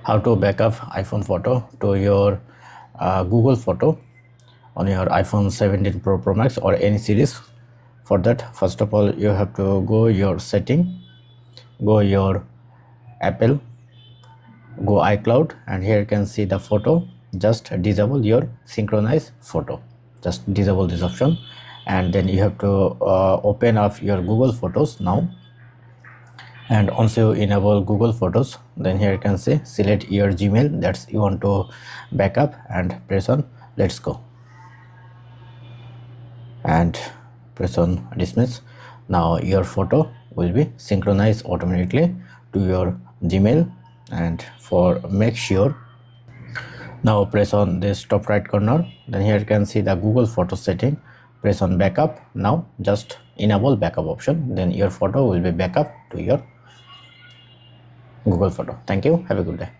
how to backup iPhone photo to your Google photo on your iPhone 17 Pro Max or any series. For that, first of all, you have to go your setting, go your Apple, go iCloud, and here you can see the photo. Just disable your synchronize photo, just disable this option, and then you have to open up your Google Photos now. And once you enable Google Photos, then here you can say select your Gmail that's you want to backup and press on let's go and press on dismiss. Now your photo will be synchronized automatically to your Gmail. And for make sure, now press on this top right corner, then here you can see the Google Photo setting, press on backup. Now just enable backup option, then your photo will be backup to your Google Photo. Thank you, have a good day.